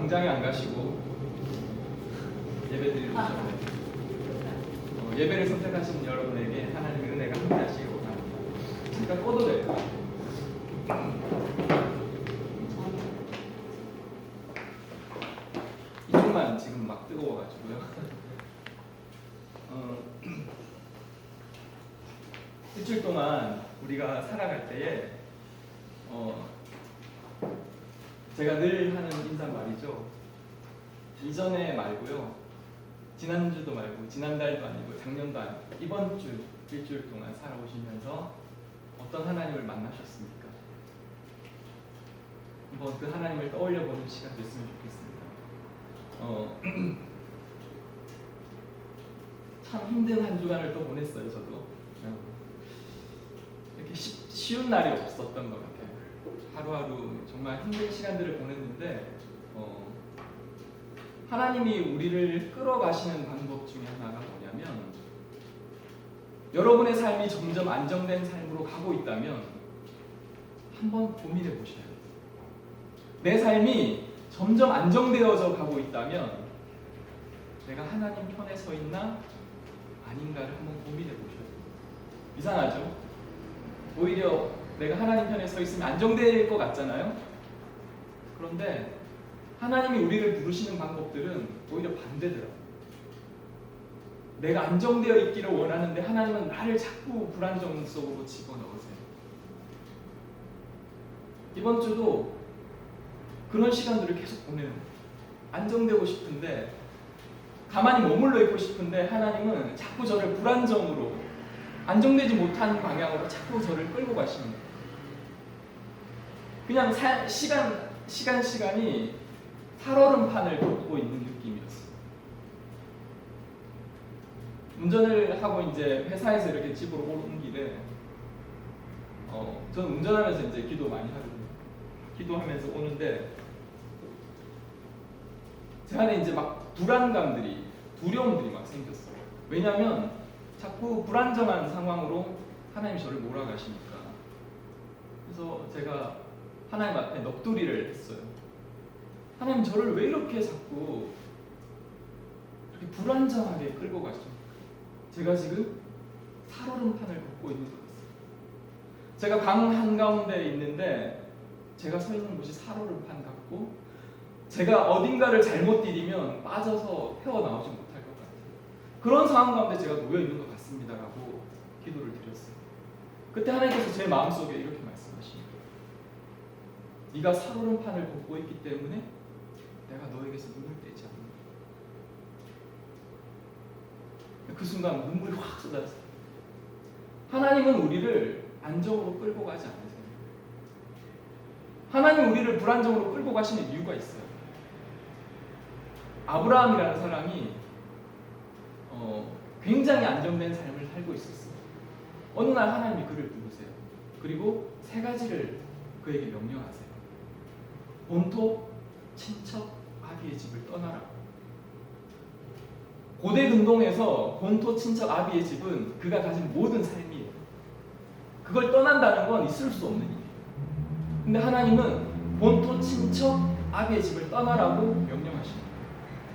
광장에 안 가시고 예배드리러 오셨네요. 예배를 선택하신 여러분에게 하나님의 은혜가 함께 하시길 원합니다. 잠깐 꺼도 돼요. 이쪽만 지금 막 뜨거워가지고요. 일주일 동안 우리가 살아갈 때에 제가 늘 하는 인사말이죠. 이전에 말고요. 지난주도 말고 지난달도 아니고 작년도 아니고 이번 주 일주일 동안 살아오시면서 어떤 하나님을 만나셨습니까? 한번 그 하나님을 떠올려보는 시간 됐으면 좋겠습니다. 참 힘든 한 주간을 또 보냈어요. 저도 이렇게 쉬운 날이 없었던 것 같아요. 하루하루 정말 힘든 시간들을 보냈는데 하나님이 우리를 끌어가시는 방법 중에 하나가 뭐냐면, 여러분의 삶이 점점 안정된 삶으로 가고 있다면 한번 고민해 보셔야 돼요. 내 삶이 점점 안정되어져 가고 있다면 내가 하나님 편에 서 있나 아닌가를 한번 고민해 보셔야 돼요. 이상하죠? 오히려 내가 하나님 편에 서 있으면 안정될 것 같잖아요? 그런데 하나님이 우리를 부르시는 방법들은 오히려 반대더라고요. 내가 안정되어 있기를 원하는데 하나님은 나를 자꾸 불안정 속으로 집어넣으세요. 이번 주도 그런 시간들을 계속 보내는 거예요. 안정되고 싶은데, 가만히 머물러 있고 싶은데 하나님은 자꾸 저를 불안정으로, 안정되지 못한 방향으로 자꾸 저를 끌고 가시는 거예요. 그냥 시간이 살얼음판을 걷고 있는 느낌이었어요. 운전을 하고 이제 회사에서 이렇게 집으로 오는 길에 저는 운전하면서 이제 기도 많이 하거든요. 기도하면서 오는데 제 안에 이제 막 불안감들이, 두려움들이 막 생겼어요. 왜냐하면 자꾸 불안정한 상황으로 하나님이 저를 몰아가시니까. 그래서 제가 하나님 앞에 넋두리를 했어요. 하나님, 저를 왜 이렇게 자꾸 이렇게 불안정하게 끌고 가십니까? 제가 지금 살얼음판을 걷고 있는 것 같아요. 제가 강 한가운데 있는데 제가 서 있는 곳이 살얼음판 같고, 제가 어딘가를 잘못 디디면 빠져서 헤어나오지 못할 것 같아요. 그런 상황 가운데 제가 놓여 있는 것 같습니다라고 기도를 드렸어요. 그때 하나님께서 제 마음속에 이렇게 말씀하십니다. 네가 살얼음판을 걷고 있기 때문에 내가 너에게서 눈을 떼지 않는다. 그 순간 눈물이 확 쏟아졌어요. 하나님은 우리를 안정으로 끌고 가지 않으세요. 하나님은 우리를 불안정으로 끌고 가시는 이유가 있어요. 아브라함이라는 사람이 굉장히 안정된 삶을 살고 있었어요. 어느 날 하나님이 그를 부르세요. 그리고 세 가지를 그에게 명령하세요. 본토, 친척, 아비의 집을 떠나라. 고대 근동에서 본토, 친척, 아비의 집은 그가 가진 모든 삶이에요. 그걸 떠난다는 건 있을 수 없는 일이에요. 근데 하나님은 본토, 친척, 아비의 집을 떠나라고 명령하십니다.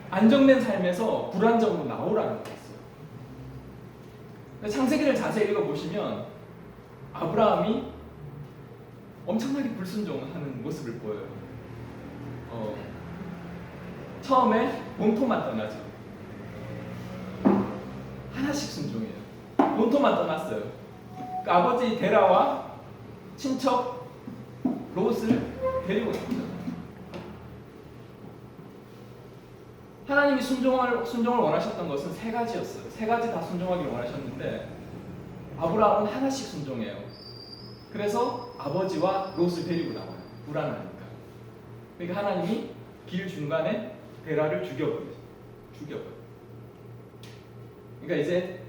안정된 삶에서 불안정으로 나오라는 거였어요. 창세기를 자세히 읽어보시면 아브라함이 엄청나게 불순종하는 모습을 보여요. 처음에 본토만 떠나죠. 하나씩 순종해요. 본토만 떠났어요. 그 아버지 데라와 친척 롯을 데리고 나오죠. 하나님이 순종을 원하셨던 것은 세 가지였어요. 세 가지 다 순종하기를 원하셨는데 아브라함은 하나씩 순종해요. 그래서 아버지와 롯을 데리고 나와요. 불안하니까. 그러니까 하나님이 길 중간에 데라를 죽여버려요. 그러니까 이제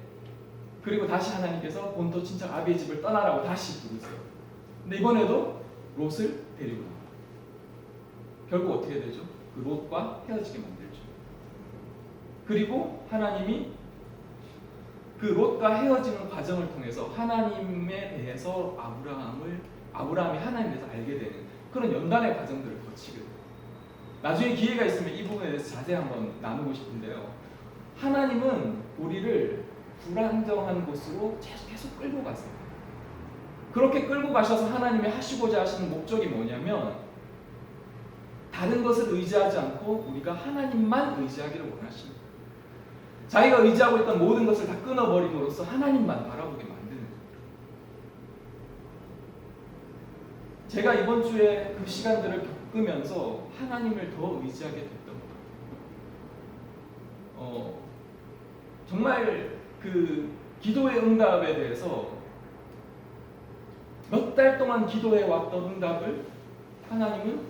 그리고 다시 하나님께서 본토 친척 아비의 집을 떠나라고 다시 부르세요. 근데 이번에도 롯을 데리고 나와요. 결국 어떻게 되죠? 그 롯과 헤어지게 만들죠. 그리고 하나님이 그 롯과 헤어지는 과정을 통해서 하나님에 대해서 아브라함이 하나님에 대해서 알게 되는 그런 연단의 과정들을 거치게 돼요. 나중에 기회가 있으면 이 부분에 대해서 자세히 한번 나누고 싶은데요. 하나님은 우리를 불안정한 곳으로 계속 끌고 가세요. 그렇게 끌고 가셔서 하나님이 하시고자 하시는 목적이 뭐냐면 다른 것을 의지하지 않고 우리가 하나님만 의지하기를 원하십니다. 자기가 의지하고 있던 모든 것을 다 끊어버림으로써 하나님만 바라보게 만드는 거예요. 제가 이번 주에 그 시간들을 겪으면서 하나님을 더 의지하게 됐던 거예요. 정말 그 기도의 응답에 대해서 몇 달 동안 기도해 왔던 응답을 하나님은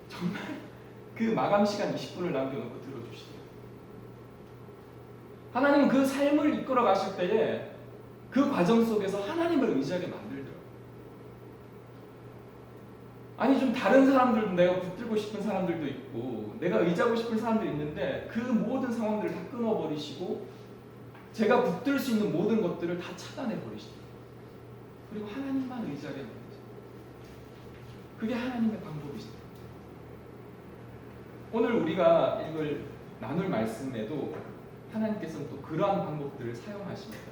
정말 그 마감 시간 20분을 남겨놓고 들어주시대요. 하나님은 그 삶을 이끌어 가실 때에 그 과정 속에서 하나님을 의지하게 만들더라고요. 아니 좀 다른 사람들도 내가 붙들고 싶은 사람들도 있고 내가 의지하고 싶은 사람들이 있는데 그 모든 상황들을 다 끊어버리시고 제가 붙들 수 있는 모든 것들을 다 차단해버리시더라고요. 그리고 하나님만 의지하게 만드죠. 그게 하나님의 방법이시죠. 오늘 우리가 이걸 나눌 말씀에도 하나님께서는 또 그러한 방법들을 사용하십니다.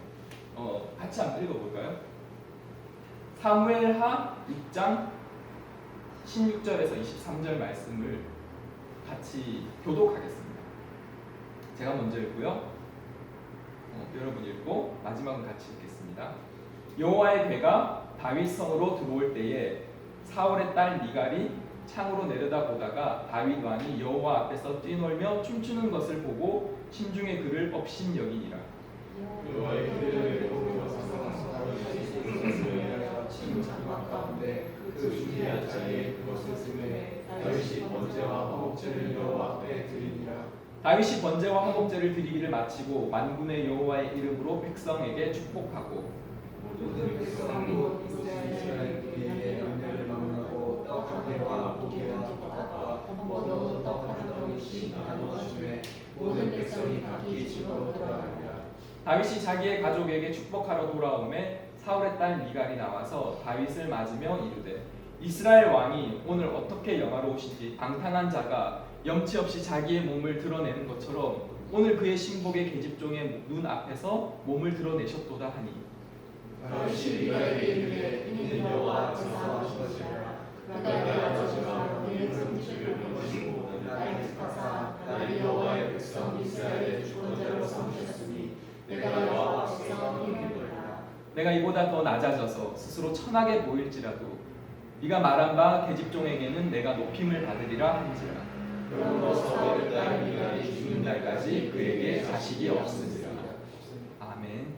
같이 한번 읽어볼까요? 사무엘하 6장 16절에서 23절 말씀을 같이 교독하겠습니다. 제가 먼저 읽고요. 여러분 읽고 마지막은 같이 읽겠습니다. 여호와의 괴가 다윗 성으로 들어올 때에 사울의 딸 미갈이 창으로 내려다보다가 다윗 왕이 여호와 앞에서 뛰놀며 춤추는 것을 보고 심중에 그를 업신여기니라. 여호와의 괴를 보며 친 장막 가운데 그 주의 자리에 그것을 쓰매 다윗이 번제와 화목제를 여호와 앞에 드리니라. 다윗이 번제와 화목제를 드리기를 마치고 만군의 여호와의 이름으로 백성에게 축복하고 모든 백성도 이스라엘 그에게 연례를 막론하고 떡 한 개와 고기와 떡과 포도도 떡 한 덩이씩 나누어 주매 모든 백성이 각기 집으로 돌아가니라. 다윗이 자기의 가족에게 축복하러 돌아오매 사울의 딸 미갈이 나와서 다윗을 맞으며 이르되 이스라엘 왕이 오늘 어떻게 영화로우신지 방탕한 자가 염치 없이 자기의 몸을 드러내는 것처럼 오늘 그의 신복의 계집종의 눈 앞에서 몸을 드러내셨도다 하니 다윗이 미갈에게 이르되 이는 여호와 앞에서 하신 것이라. 그가 아버지가 그의 성질을 보시고 나를 택하사 나를 여호와의 백성 이스라엘의 주권자로 삼으셨으니 내가 여호와 앞에서 힘입으리라. 내가 이보다 더 낮아져서 스스로 천하게 보일지라도 네가 말한 바 계집종에게는 내가 높임을 받으리라 한지라. 그러므로 사울의 딸 미갈이 죽는 날까지 그에게 자식이 없으리라. 아멘.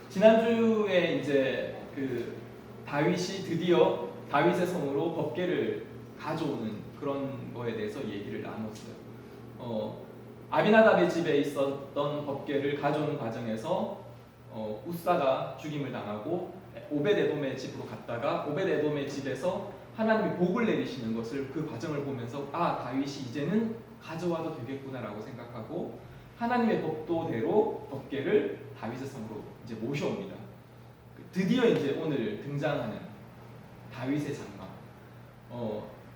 지난주에 이제 그 다윗이 드디어 다윗의 성으로 법궤를 가져오는 그런 거에 대해서 얘기를 나눴어요. 아비나답의 집에 있었던 법궤를 가져오는 과정에서 우사가 죽임을 당하고 오벳에돔의 집으로 갔다가 오벳에돔의 집에서 하나님이 복을 내리시는 것을 그 과정을 보면서 다윗이 이제는 가져와도 되겠구나라고 생각하고 하나님의 법도대로 법궤를 다윗의 성으로 이제 모셔옵니다. 드디어 이제 오늘 등장하는 다윗의 장막.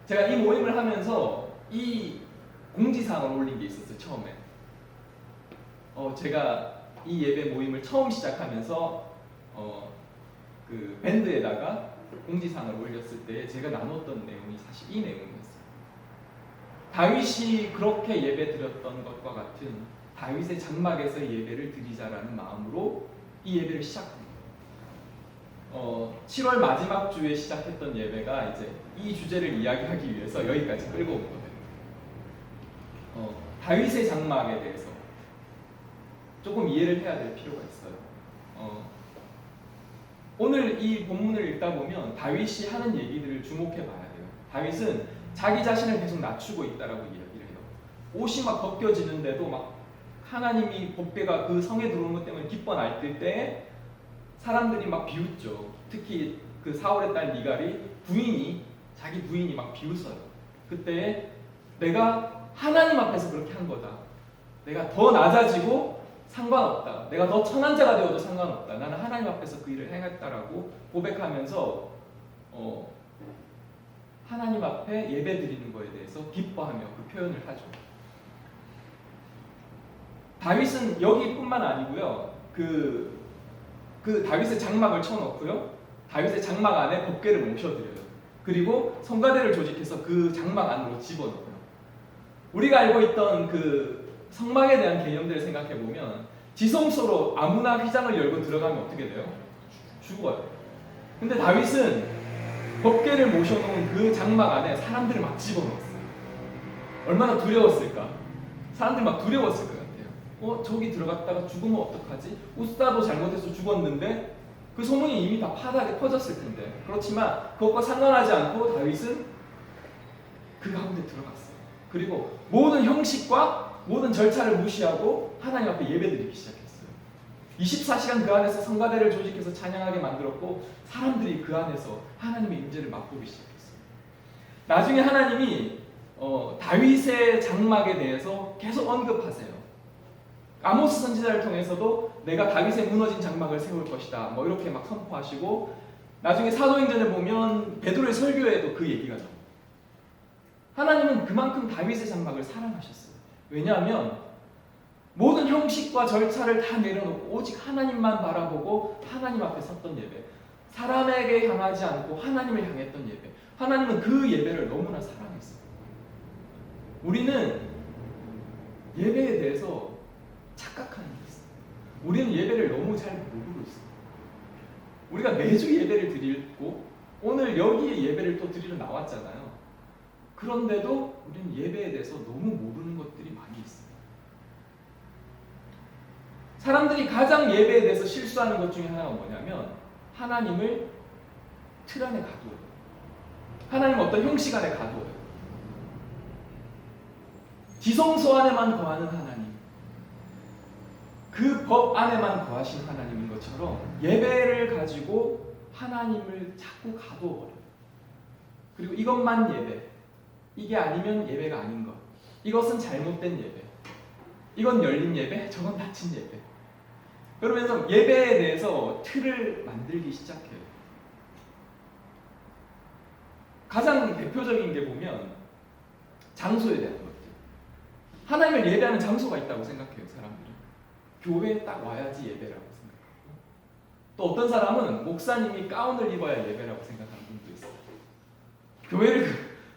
제가 이 모임을 하면서 이 공지사항을 올린 게 있었어요. 처음에. 제가 이 예배 모임을 처음 시작하면서 그 밴드에다가 공지사항을 올렸을 때 제가 나눴던 내용이 사실 이 내용이었어요. 다윗이 그렇게 예배 드렸던 것과 같은 다윗의 장막에서 예배를 드리자라는 마음으로 이 예배를 시작합니다. 7월 마지막 주에 시작했던 예배가 이제 이 주제를 이야기하기 위해서 여기까지 끌고 온 거예요. 다윗의 장막에 대해서 조금 이해를 해야 될 필요가 있어요. 오늘 이 본문을 읽다 보면 다윗이 하는 얘기들을 주목해 봐야 돼요. 다윗은 자기 자신을 계속 낮추고 있다라고 이야기를 해요. 옷이 막 벗겨지는데도 막 하나님이 법궤가 그 성에 들어오는 것 때문에 기뻐 날뛸 때 사람들이 막 비웃죠. 특히 그 사울의 딸 미갈이 자기 부인이 막 비웃어요. 그때 내가 하나님 앞에서 그렇게 한 거다. 내가 더 낮아지고 상관없다. 내가 더 천한 자가 되어도 상관없다. 나는 하나님 앞에서 그 일을 행했다라고 고백하면서 하나님 앞에 예배 드리는 거에 대해서 기뻐하며 그 표현을 하죠. 다윗은 여기뿐만 아니고요. 그 다윗의 장막을 쳐놓고요. 다윗의 장막 안에 법궤를 모셔드려요. 그리고 성가대를 조직해서 그 장막 안으로 집어넣어요. 우리가 알고 있던 그 성막에 대한 개념들을 생각해 보면 지성소로 아무나 휘장을 열고 들어가면 어떻게 돼요? 죽어요. 근데 다윗은 법궤를 모셔놓은 그 장막 안에 사람들을 막 집어넣었어요. 얼마나 두려웠을까? 사람들 막 두려웠을 것 같아요. 저기 들어갔다가 죽으면 어떡하지? 우사도 잘못해서 죽었는데 그 소문이 이미 다 파다하게 퍼졌을 텐데. 그렇지만 그것과 상관하지 않고 다윗은 그 가운데 들어갔어요. 그리고 모든 형식과 모든 절차를 무시하고 하나님 앞에 예배드리기 시작했어요. 24시간 그 안에서 성가대를 조직해서 찬양하게 만들었고 사람들이 그 안에서 하나님의 임재를 맛보기 시작했어요. 나중에 하나님이 다윗의 장막에 대해서 계속 언급하세요. 아모스 선지자를 통해서도 내가 다윗의 무너진 장막을 세울 것이다. 뭐 이렇게 막 선포하시고 나중에 사도행전에 보면 베드로의 설교에도 그 얘기가 나와요. 하나님은 그만큼 다윗의 장막을 사랑하셨어요. 왜냐하면 모든 형식과 절차를 다 내려놓고 오직 하나님만 바라보고 하나님 앞에 섰던 예배, 사람에게 향하지 않고 하나님을 향했던 예배, 하나님은 그 예배를 너무나 사랑했어요. 우리는 예배에 대해서 착각하는 게 있어요. 우리는 예배를 너무 잘 모르고 있어요. 우리가 매주 예배를 드리고 오늘 여기에 예배를 또 드리러 나왔잖아요. 그런데도 우리는 예배에 대해서 너무 모르는 것들이 많이 있어요. 사람들이 가장 예배에 대해서 실수하는 것 중에 하나가 뭐냐면 하나님을 틀 안에 가두어요. 하나님 어떤 형식 안에 가두어요. 지성소 안에만 거하는 하나님, 그 법 안에만 거하신 하나님인 것처럼 예배를 가지고 하나님을 자꾸 가두어버려요. 그리고 이것만 예배, 이게 아니면 예배가 아닌 것, 이것은 잘못된 예배, 이건 열린 예배, 저건 닫힌 예배. 그러면서 예배에 대해서 틀을 만들기 시작해요. 가장 대표적인 게 보면 장소에 대한 것들. 하나님을 예배하는 장소가 있다고 생각해요, 사람들은. 교회에 딱 와야지 예배라고 생각하고. 또 어떤 사람은 목사님이 가운을 입어야 예배라고 생각하는 분도 있어요.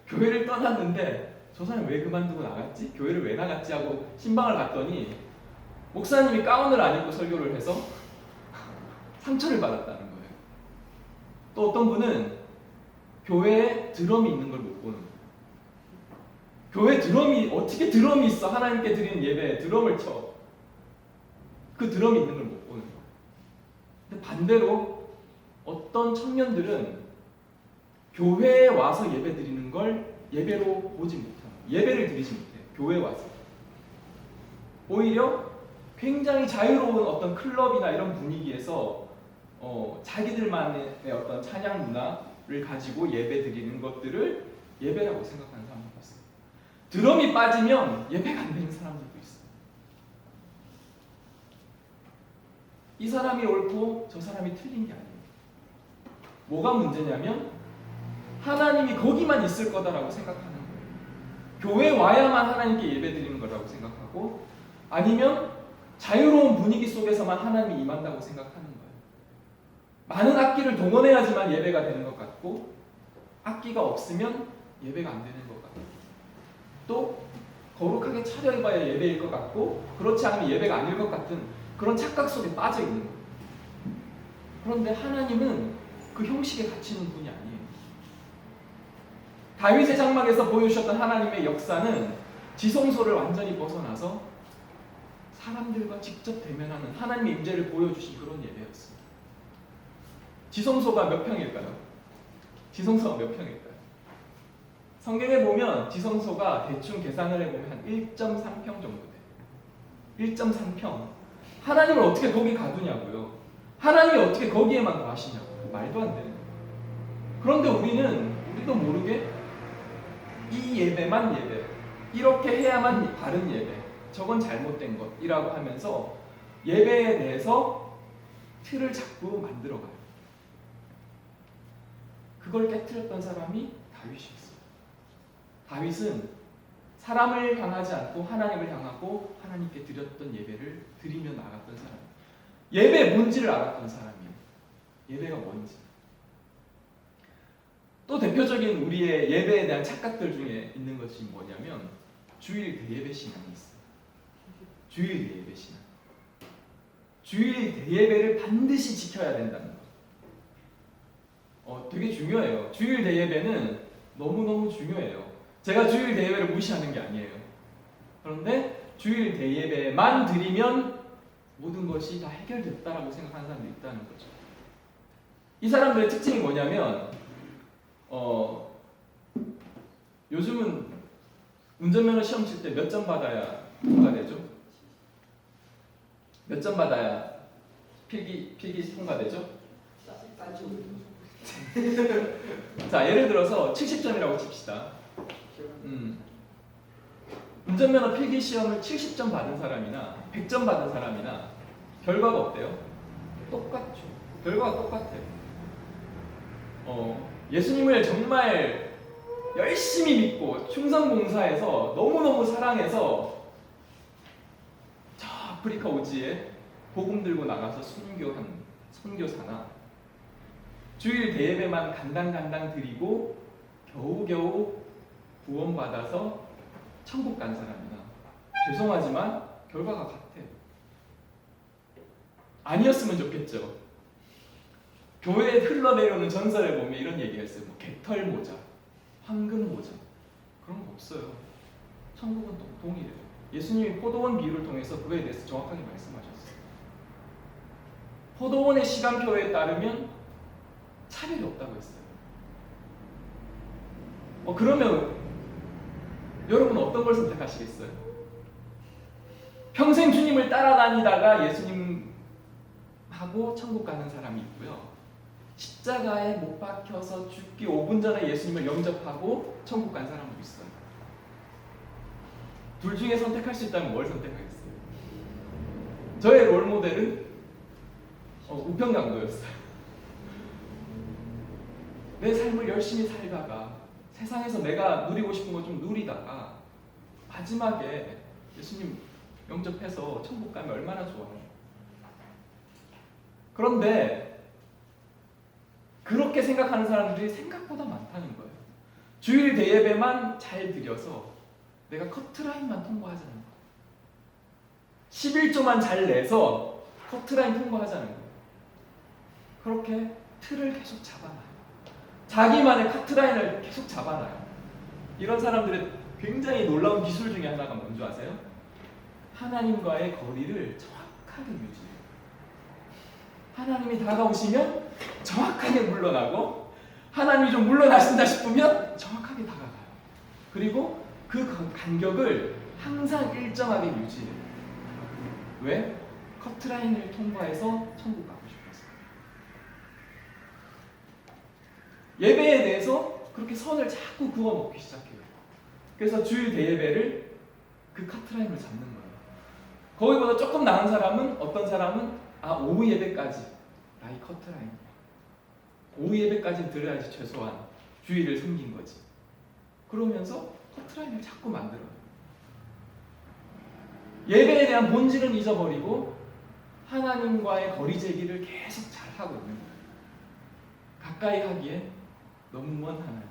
교회를 떠났는데 저 사람 왜 그만두고 나갔지? 교회를 왜 나갔지? 하고 신방을 갔더니 목사님이 가운을 안 입고 설교를 해서 상처를 받았다는 거예요. 또 어떤 분은 교회에 드럼이 있는 걸 못 보는 거예요. 교회 드럼이 어떻게 드럼이 있어? 하나님께 드리는 예배에 드럼을 쳐. 그 드럼이 있는 걸 못 보는 거예요. 근데 반대로 어떤 청년들은 교회에 와서 예배 드리는 걸 예배로 보지 못해요. 예배를 드리지 못해요. 교회에 와서. 오히려 굉장히 자유로운 어떤 클럽이나 이런 분위기에서 자기들만의 어떤 찬양 문화를 가지고 예배 드리는 것들을 예배라고 생각하는 사람도 봤어요. 드럼이 빠지면 예배가 안 되는 사람들도 있어요. 이 사람이 옳고 저 사람이 틀린 게 아니에요. 뭐가 문제냐면 하나님이 거기만 있을 거다라고 생각하는 거예요. 교회에 와야만 하나님께 예배 드리는 거라고 생각하고 아니면 자유로운 분위기 속에서만 하나님이 임한다고 생각하는 거예요. 많은 악기를 동원해야지만 예배가 되는 것 같고 악기가 없으면 예배가 안 되는 것 같고 또 거룩하게 차려입어야 예배일 것 같고 그렇지 않으면 예배가 아닐 것 같은 그런 착각 속에 빠져 있는 거예요. 그런데 하나님은 그 형식에 갇히는 분이 아니에요. 다윗의 장막에서 보여주셨던 하나님의 역사는 지성소를 완전히 벗어나서 사람들과 직접 대면하는 하나님의 임재를 보여주신 그런 예배였어요. 지성소가 몇 평일까요? 지성소가 몇 평일까요? 성경에 보면 지성소가 대충 계산을 해보면 한 1.3평 정도 돼요. 1.3평. 하나님을 어떻게 거기 가두냐고요. 하나님이 어떻게 거기에만 거하시냐고요. 말도 안 되는 거예요. 그런데 우리도 모르게 이 예배만 예배, 이렇게 해야만 바른 예배, 저건 잘못된 것이라고 하면서 예배에 대해서 틀을 자꾸 만들어가요. 그걸 깨트렸던 사람이 다윗이었어요. 다윗은 사람을 향하지 않고 하나님을 향하고 하나님께 드렸던 예배를 드리며 나갔던 사람. 예배의 본질을 알았던 사람이에요. 예배가 뭔지. 또 대표적인 우리의 예배에 대한 착각들 중에 있는 것이 뭐냐면 주일 대예배 신앙이 있어요. 주일 대예배 신앙. 주일 대예배를 반드시 지켜야 된다는 거. 되게 중요해요. 주일 대예배는 너무너무 중요해요. 제가 주일 대예배를 무시하는 게 아니에요. 그런데 주일 대예배만 드리면 모든 것이 다 해결됐다라고 생각하는 사람들이 있다는 거죠. 이 사람들의 특징이 뭐냐면 요즘은 운전면허 시험 칠 때 몇 점 받아야 통과되죠? 몇 점 받아야 필기 통과되죠? 자, 예를 들어서 70점이라고 칩시다. 운전면허 필기 시험을 70점 받은 사람이나 100점 받은 사람이나 결과가 어때요? 똑같죠. 결과가 똑같아요. 예수님을 정말 열심히 믿고 충성봉사해서 너무너무 사랑해서 저 아프리카 오지에 복음 들고 나가서 순교한 선교사나 주일 대예배만 간당간당 드리고 겨우겨우 구원받아서 천국 간 사람이나 죄송하지만 결과가 같아요. 아니었으면 좋겠죠. 교회에 흘러내려오는 전설에 보면 이런 얘기가 있어요. 뭐 개털 모자, 황금 모자 그런 거 없어요. 천국은 동일해요. 예수님이 포도원 비유를 통해서 그거에 대해서 정확하게 말씀하셨어요. 포도원의 시간표에 따르면 차별이 없다고 했어요. 그러면 여러분 어떤 걸 선택하시겠어요? 평생 주님을 따라다니다가 예수님하고 천국 가는 사람이 있고요. 십자가에 못 박혀서 죽기 5분 전에 예수님을 영접하고 천국 간 사람도 있어요. 둘 중에 선택할 수 있다면 뭘 선택하겠어요? 저의 롤모델은 우평강도였어요. 내 삶을 열심히 살다가 세상에서 내가 누리고 싶은 거 좀 누리다가 마지막에 예수님 영접해서 천국 가면 얼마나 좋아요. 그런데 그렇게 생각하는 사람들이 생각보다 많다는 거예요. 주일 대예배만 잘 드려서 내가 커트라인만 통과하자는 거예요. 11조만 잘 내서 커트라인 통과하자는 거예요. 그렇게 틀을 계속 잡아놔요. 자기만의 커트라인을 계속 잡아놔요. 이런 사람들의 굉장히 놀라운 기술 중에 하나가 뭔지 아세요? 하나님과의 거리를 정확하게 유지해요. 하나님이 다가오시면 정확하게 물러나고 하나님이 좀 물러나신다 싶으면 정확하게 다가가요. 그리고 그 간격을 항상 일정하게 유지해요. 왜? 커트라인을 통과해서 천국 가고 싶어서. 예배에 대해서 그렇게 선을 자꾸 그어놓기 시작해요. 그래서 주일 대예배를 그 커트라인을 잡는 거예요. 거기보다 조금 나은 사람은 어떤 사람은 오후 예배까지 나의 커트라인. 오후 예배까지는 들어야지 최소한 주일을 섬긴 거지. 그러면서 커트라인을 자꾸 만들어요. 예배에 대한 본질은 잊어버리고 하나님과의 거리 제기를 계속 잘 하고 있는 거예요. 가까이 하기에 너무 먼 하나님,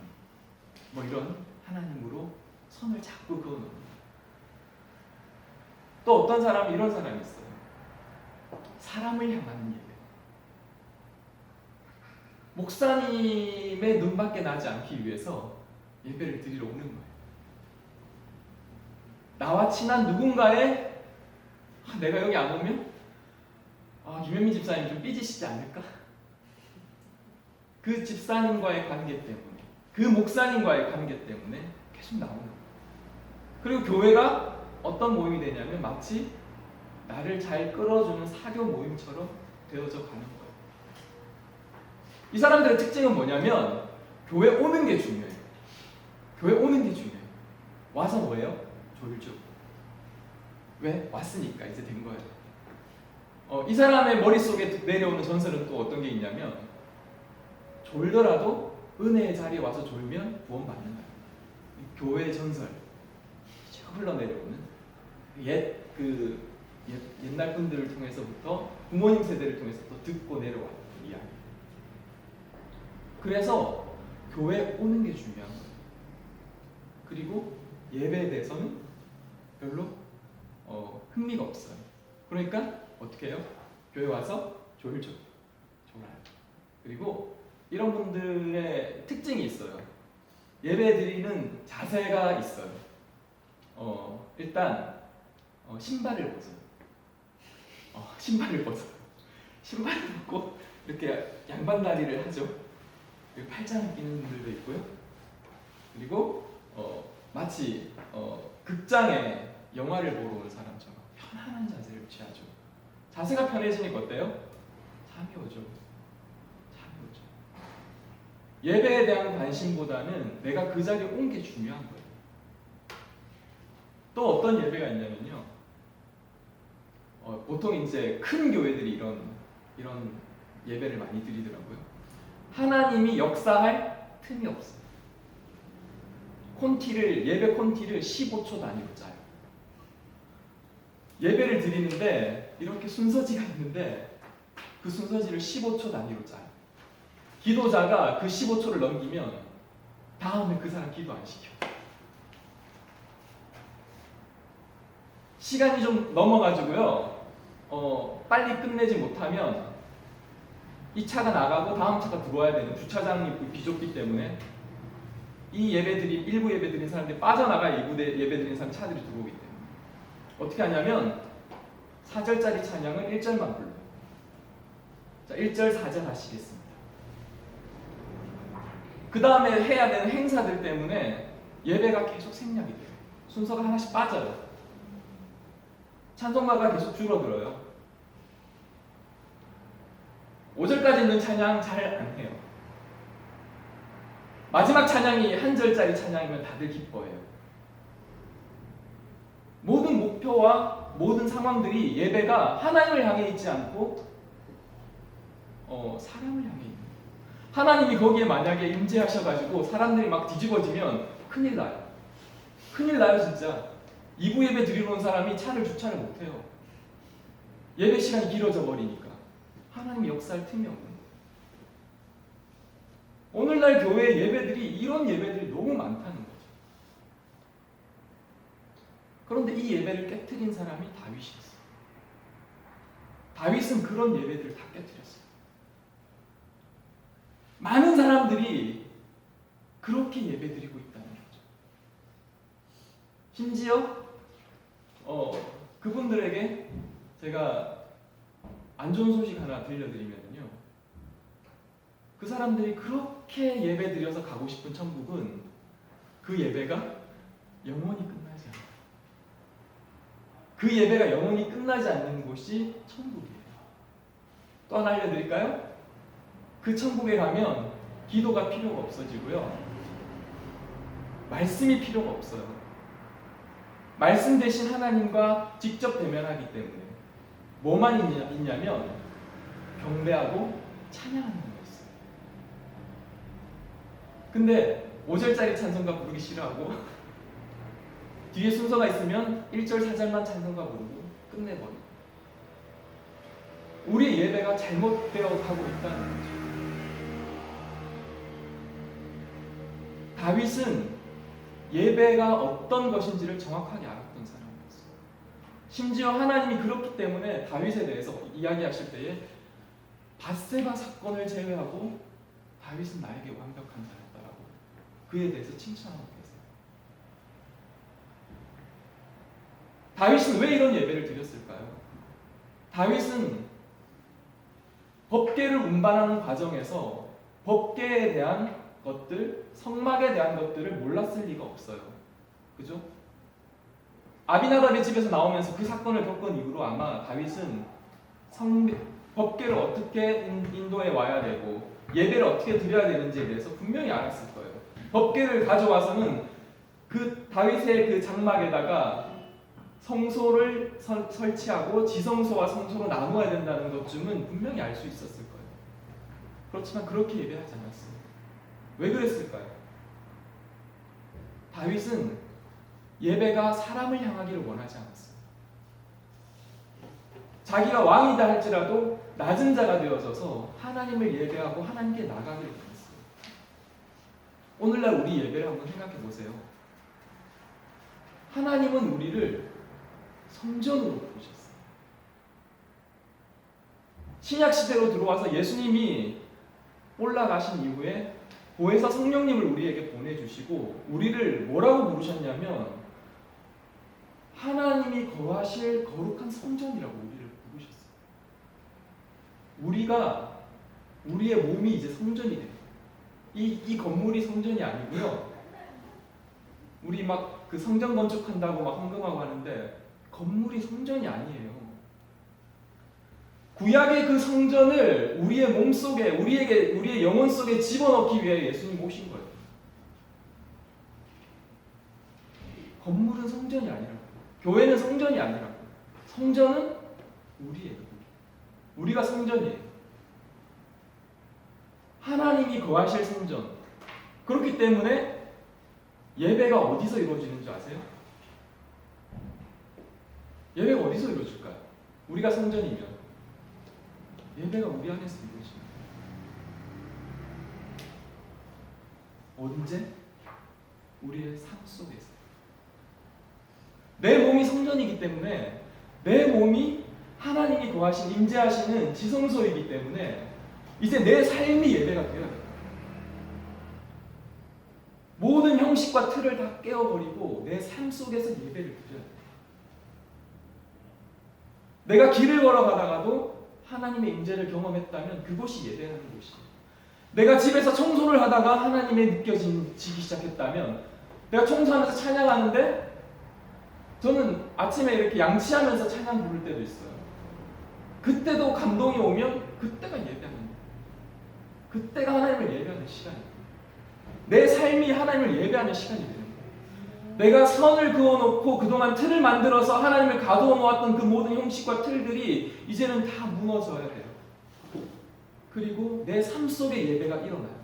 뭐 이런 하나님으로 선을 자꾸 그어놓는 거예요. 또 어떤 사람이 이런 사람이 있어요. 사람을 향하는 예배. 목사님의 눈밖에 나지 않기 위해서 예배를 드리러 오는 거예요. 나와 친한 누군가의 내가 여기 안 오면 김현민 집사님 좀 삐지시지 않을까? 그 집사님과의 관계 때문에, 그 목사님과의 관계 때문에 계속 나오는 거예요. 그리고 교회가 어떤 모임이 되냐면 마치 나를 잘 끌어주는 사교 모임처럼 되어져 가는 거예요. 이 사람들의 특징은 뭐냐면 교회 오는 게 중요해요. 교회 오는 게 중요해요. 와서 뭐예요? 졸죠. 왜? 왔으니까 이제 된 거예요. 이 사람의 머릿속에 내려오는 전설은 또 어떤 게 있냐면 졸더라도 은혜의 자리에 와서 졸면 구원받는 거예요. 교회 전설 쭉 흘러내려오는 옛날 분들을 통해서부터 부모님 세대를 통해서부터 듣고 내려왔던 이야기. 그래서 교회 오는 게 중요한 거예요. 그리고 예배에 대해서는 별로 흥미가 없어요. 그러니까 어떻게 해요? 교회 와서 졸아요. 그리고 이런 분들의 특징이 있어요. 예배 드리는 자세가 있어요. 일단 신발을 벗어요. 신발을 벗고 이렇게 양반다리를 하죠. 그리고 팔짱을 끼는 분들도 있고요. 그리고 마치 극장에 영화를 보러 온 사람처럼 편안한 자세를 취하죠. 자세가 편해지니까 어때요? 잠이 오죠. 예배에 대한 관심보다는 내가 그 자리에 온 게 중요한 거예요. 또 어떤 예배가 있냐면요. 보통 이제 큰 교회들이 이런 예배를 많이 드리더라고요. 하나님이 역사할 틈이 없어요. 예배 콘티를 15초 단위로 짜요. 예배를 드리는데 이렇게 순서지가 있는데 그 순서지를 15초 단위로 짜요. 기도자가 그 15초를 넘기면 다음에 그 사람 기도 안 시켜. 시간이 좀 넘어가지고요. 빨리 끝내지 못하면 이 차가 나가고 다음 차가 들어와야 되는 주차장이 비좁기 때문에 일부 예배 드린 사람들이 빠져나가 일부 예배 드린 사람 차들이 들어오기 때문에 어떻게 하냐면 4절짜리 찬양을 1절만 불러요. 자, 1절, 4절 하시겠습니다. 그 다음에 해야 되는 행사들 때문에 예배가 계속 생략이 돼요. 순서가 하나씩 빠져요. 찬송가가 계속 줄어들어요. 5절까지 있는 찬양 잘 안 해요. 마지막 찬양이 한 절짜리 찬양이면 다들 기뻐해요. 모든 목표와 모든 상황들이 예배가 하나님을 향해 있지 않고 사람을 향해 있는 거예요. 하나님이 거기에 만약에 임재하셔가지고 사람들이 막 뒤집어지면 큰일 나요. 큰일 나요 진짜. 2부 예배 드리러 온 사람이 주차를 못해요. 예배 시간이 길어져 버리니까. 하나님이 역사할 틈이 없는 거예요. 오늘날 교회 예배들이 이런 예배들이 너무 많다는 거죠. 그런데 이 예배를 깨트린 사람이 다윗이었어요. 다윗은 그런 예배들을 다 깨트렸어요. 많은 사람들이 그렇게 예배드리고 있다는 거죠. 심지어 그분들에게 제가 안 좋은 소식 하나 들려드리면요. 그 사람들이 그렇게 예배드려서 가고 싶은 천국은 그 예배가 영원히 끝나지 않아요. 그 예배가 영원히 끝나지 않는 곳이 천국이에요. 또 하나 알려드릴까요? 그 천국에 가면 기도가 필요가 없어지고요. 말씀이 필요가 없어요. 말씀 대신 하나님과 직접 대면하기 때문에 뭐만 있냐면 경배하고 찬양하는 거 있어요. 근데 5절짜리 찬송가 부르기 싫어하고 뒤에 순서가 있으면 1절, 4절만 찬송가 부르고 끝내버리고 우리의 예배가 잘못되어 가고 있다는 거죠. 다윗은 예배가 어떤 것인지를 정확하게 알았던 사람이었어요. 심지어 하나님이 그렇기 때문에 다윗에 대해서 이야기하실 때에 밧세바 사건을 제외하고 다윗은 나에게 완벽한 자였다라고 그에 대해서 칭찬하고 계세요. 다윗은 왜 이런 예배를 드렸을까요? 다윗은 법궤를 운반하는 과정에서 법궤에 대한 것들, 성막에 대한 것들을 몰랐을 리가 없어요. 그죠? 아비나답의 집에서 나오면서 그 사건을 겪은 이후로 아마 다윗은 법궤를 어떻게 인도에 와야 되고 예배를 어떻게 드려야 되는지에 대해서 분명히 알았을 거예요. 법궤를 가져와서는 그 다윗의 그 장막에다가 성소를 설치하고 지성소와 성소로 나누어야 된다는 것쯤은 분명히 알 수 있었을 거예요. 그렇지만 그렇게 예배하지 않았어요. 왜 그랬을까요? 다윗은 예배가 사람을 향하기를 원하지 않았어요. 자기가 왕이다 할지라도 낮은 자가 되어져서 하나님을 예배하고 하나님께 나가기를 원했어요. 오늘날 우리 예배를 한번 생각해 보세요. 하나님은 우리를 성전으로 부르셨어요. 신약 시대로 들어와서 예수님이 올라가신 이후에 보혜사 성령님을 우리에게 보내주시고 우리를 뭐라고 부르셨냐면 하나님이 거하실 거룩한 성전이라고 우리를 부르셨어요. 우리가 우리의 몸이 이제 성전이 돼요. 이 건물이 성전이 아니고요. 우리 막 그 성전 건축한다고 막 헌금하고 하는데 건물이 성전이 아니에요. 구약의 그 성전을 우리의 몸 속에, 우리의 영혼 속에 집어넣기 위해 예수님 오신 거예요. 건물은 성전이 아니라고. 교회는 성전이 아니라고. 성전은 우리예요. 우리가 성전이에요. 하나님이 거하실 성전. 그렇기 때문에 예배가 어디서 이루어지는 줄 아세요? 예배가 어디서 이루어질까요? 우리가 성전이면 예배가 우리 안에서 이루어집니다. 언제? 우리의 삶 속에서. 내 몸이 성전이기 때문에 내 몸이 하나님이 거하신 임재하시는 지성소이기 때문에 이제 내 삶이 예배가 되어야 돼요. 모든 형식과 틀을 다 깨어버리고 내 삶 속에서 예배를 드려야 돼요. 내가 길을 걸어가다가도 하나님의 임재를 경험했다면 그것이 예배하는 곳이에요. 내가 집에서 청소를 하다가 하나님의 느껴지기 시작했다면 내가 청소하면서 찬양하는데 저는 아침에 이렇게 양치하면서 찬양 부를 때도 있어요. 그때도 감동이 오면 그때가 예배하는 거예요. 그때가 하나님을 예배하는 시간이에요. 내 삶이 하나님을 예배하는 시간이 되는 거예요. 내가 선을 그어놓고 그동안 틀을 만들어서 하나님을 가두어 놓았던 그 모든 형식과 틀들이 이제는 다 무너져야 돼요. 그리고 내 삶 속에 예배가 일어나요.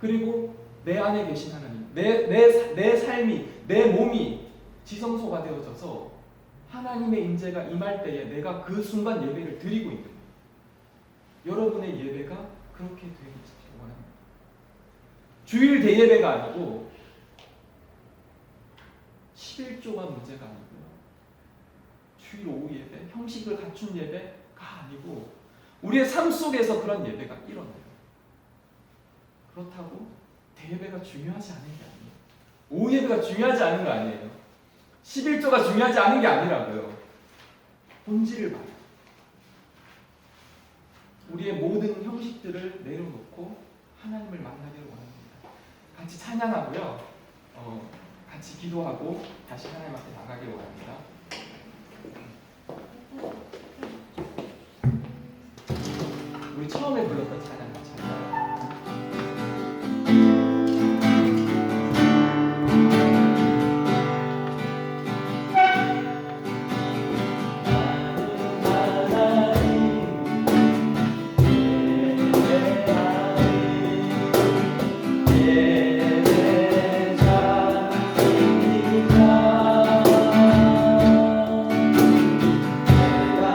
그리고 내 안에 계신 하나님, 내 삶이, 내 몸이 지성소가 되어져서 하나님의 임재가 임할 때에 내가 그 순간 예배를 드리고 있는 거예요. 여러분의 예배가 그렇게 되기 원합니다. 주일 대예배가 아니고 11조가 문제가 아니고요. 주일 오후 예배, 형식을 갖춘 예배가 아니고 우리의 삶 속에서 그런 예배가 일어나요. 그렇다고 대예배가 중요하지 않은 게 아니에요. 오후 예배가 중요하지 않은 거 아니에요. 11조가 중요하지 않은 게 아니라고요. 본질을 봐요. 우리의 모든 형식들을 내려놓고 하나님을 만나기를 원합니다. 같이 찬양하고요. 같이 기도하고 다시 하나님 앞에 나가기를 원합니다. 우리 처음에 불렀던 찬양 같이 할까요? 내가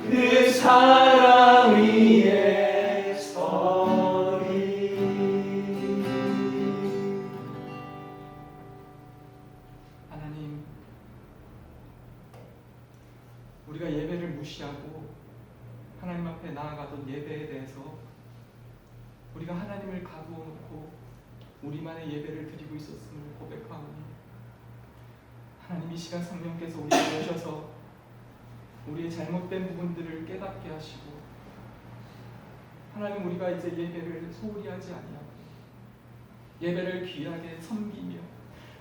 그 사랑 위에 서리. 하나님, 우리가 예배를 무시하고 하나님 앞에 나아가던 예배에 대해서 우리가 하나님을 가두어 놓고 우리만의 예배를 드리고 있었음을 고백하오니 하나님, 이 시간 성령께서 우리를 오셔서 우리의 잘못된 부분들을 깨닫게 하시고, 하나님, 우리가 이제 예배를 소홀히 하지 아니하고 예배를 귀하게 섬기며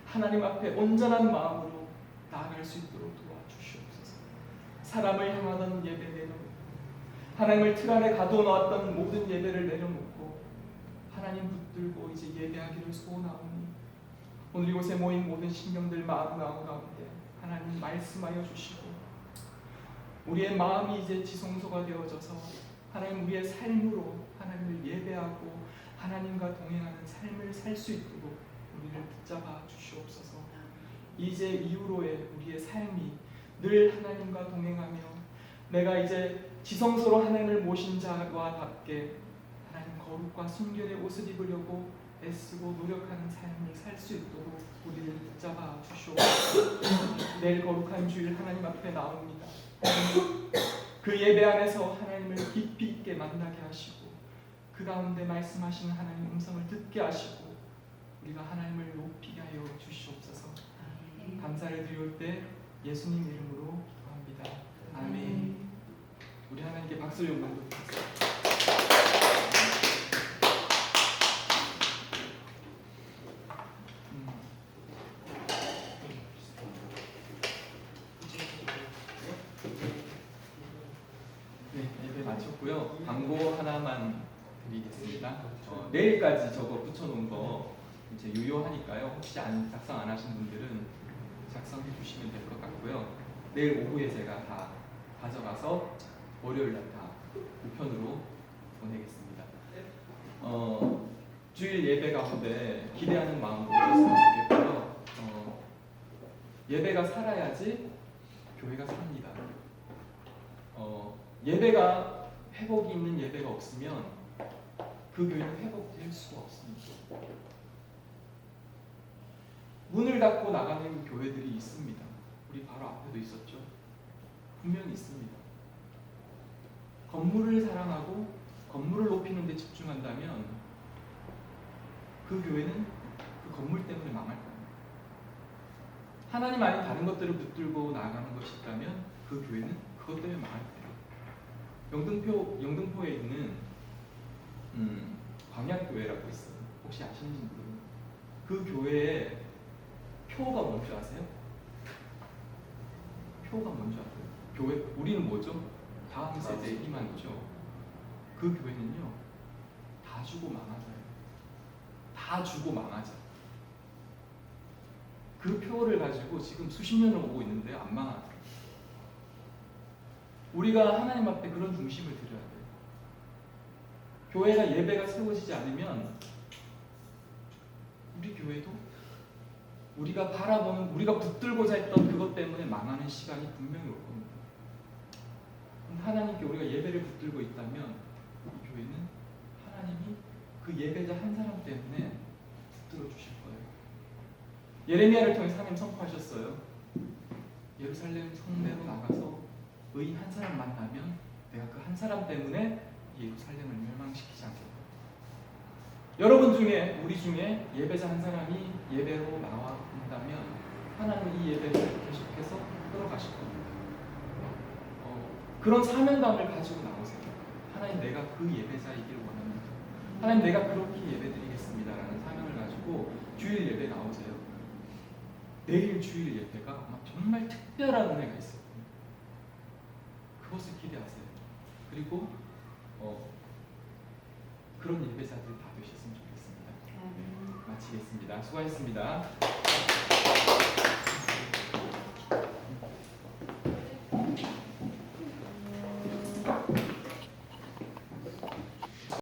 하나님 앞에 온전한 마음으로 나아갈 수 있도록 도와주시옵소서. 사람을 향하던 예배 내려놓고 하나님을 틀 안에 가두어 놓았던 모든 예배를 내려놓고 하나님 붙들고 이제 예배하기를 소원하오니 오늘 이곳에 모인 모든 신령들 마음 가운데 하나님 말씀하여 주시고, 우리의 마음이 이제 지성소가 되어져서 하나님 우리의 삶으로 하나님을 예배하고 하나님과 동행하는 삶을 살 수 있도록 우리를 붙잡아 주시옵소서. 이제 이후로의 우리의 삶이 늘 하나님과 동행하며 내가 이제 지성소로 하나님을 모신 자와답게 하나님 거룩과 순결의 옷을 입으려고 애쓰고 노력하는 삶을 살 수 있도록 우리를 붙잡아 주시옵소서. 내일 거룩한 주일 하나님 앞에 나옵니다. 그 예배 안에서 하나님을 깊이 있게 만나게 하시고 그 가운데 말씀하시는 하나님 음성을 듣게 하시고 우리가 하나님을 높이게 하여 주시옵소서. 감사를 드릴 때 예수님 이름으로 기도합니다. 아멘. 우리 하나님께 박수를 영광 드립니다. 네, 예배 마쳤고요. 광고 하나만 드리겠습니다. 내일까지 저거 붙여놓은 거 이제 유효하니까요. 혹시 작성 안 하신 분들은 작성해 주시면 될 것 같고요. 내일 오후에 제가 다 가져가서 월요일 날 다 우편으로 보내겠습니다. 주일 예배 가운데 기대하는 마음으로 했으면 좋겠고요. 예배가 살아야지 교회가 삽니다. 예배가 회복이 있는 예배가 없으면 그 교회는 회복될 수가 없습니다. 문을 닫고 나가는 교회들이 있습니다. 우리 바로 앞에도 있었죠. 분명히 있습니다. 건물을 사랑하고 건물을 높이는 데 집중한다면 그 교회는 그 건물 때문에 망할 겁니다. 하나님 아닌 다른 것들을 붙들고 나아가는 것이 있다면 그 교회는 그것 때문에 망할 거예요. 영등포에 있는 광약교회라고 있어요. 혹시 아시는지 모르겠어요. 그 교회의 표가 뭔지 아세요? 표가 뭔지 아세요? 교회, 우리는 뭐죠? 다음 세대의 희망이죠. 그 교회는요, 다 주고 망하자요. 다 주고 망하자. 그 표를 가지고 지금 수십 년을 오고 있는데 안 망하죠. 우리가 하나님 앞에 그런 중심을 드려야 돼요. 교회가 예배가 세워지지 않으면 우리 교회도 우리가 바라보는, 우리가 붙들고자 했던 그것 때문에 망하는 시간이 분명히 올 겁니다. 하나님께 우리가 예배를 붙들고 있다면 이 교회는 하나님이 그 예배자 한 사람 때문에 붙들어 주실 거예요. 예레미야를 통해서 하나님 선포하셨어요. 예루살렘 성내로 나가서 의인 한 사람 만나면 내가 그 한 사람 때문에 예루살렘을 멸망시키지 않겠다. 여러분 중에, 우리 중에 예배자 한 사람이 예배로 나와 본다면 하나님은 이 예배를 계속해서 끌어가실 겁니다. 그런 사명감을 가지고 나오세요. 하나님, 내가 그 예배자이길 원합니다. 하나님, 내가 그렇게 예배드리겠습니다라는 사명을 가지고 주일 예배 나오세요. 내일 주일 예배가 아마 정말 특별한 은혜가 있을 겁니다. 그것을 기대하세요. 그리고 그런 예배자들 다 되셨으면 좋겠습니다. 마치겠습니다. 수고하셨습니다.